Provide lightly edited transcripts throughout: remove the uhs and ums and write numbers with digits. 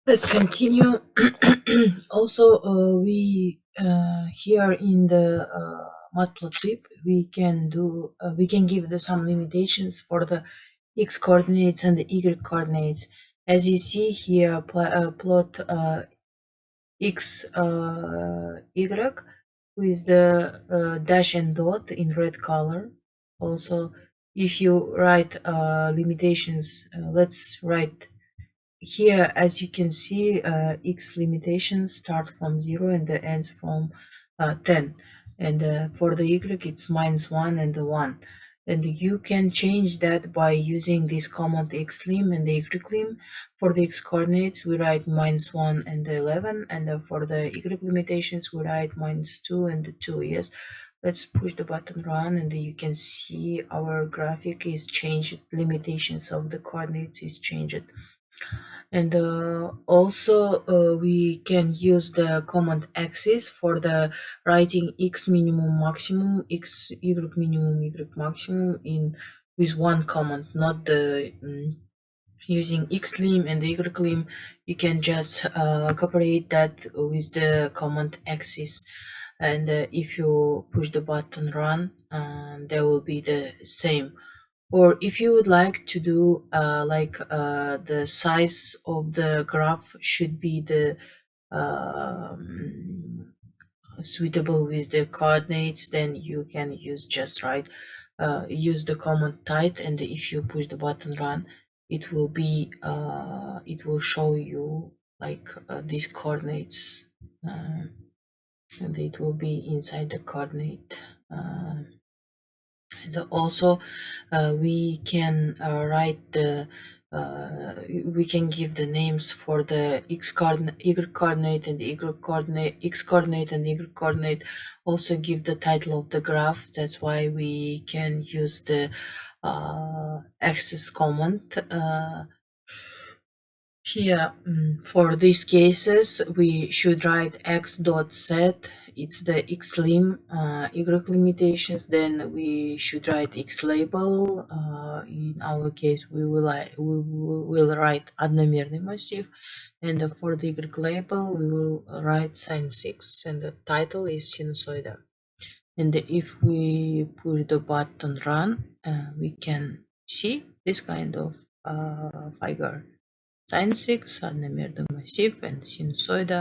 Let's continue. Also, we here in the matplotlib we can give some limitations for the x coordinates and the y coordinates. As you see here, plot x y with the dash and dot in red color. Also, if you write limitations, let's write here. As you can see, x limitations start from 0 and the ends from 10, and for the y it's -1 and the 1, and you can change that by using this command xlim and the ylim. For the x coordinates we write -1 and the 11, and for the y limitations we write -2 and the 2. Yes, let's push the button run, and you can see our graphic is changed, limitations of the coordinates is changed. And also we can use the command axis for the writing x minimum maximum, x y minimum, y maximum in with one command, not the using xlim and the ylim. You can just cooperate that with the command axis, and if you push the button run, there will be the same. Or if you would like to do the size of the graph should be the suitable with the coordinates, then you can use just use the command tight, and if you push the button run, it will be it will show you these coordinates, and it will be inside the coordinate. And also we can write the we can give the names for the x coordinate, y coordinate, and the y coordinate, x coordinate and y coordinate. Also give the title of the graph. That's why we can use the axis command here. For these cases we should write x dot set, it's the xlim, y limitations. Then we should write x label. In our case we will write одномерный массив, and for the y label we will write sin 6, and the title is sinusoid. And if we push the button run, we can see this kind of figure. Sin 6, одномерный массив, and sinusoid,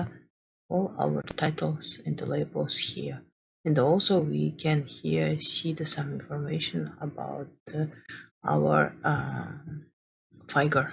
all our titles and the labels here. And also we can here see some information about our figure.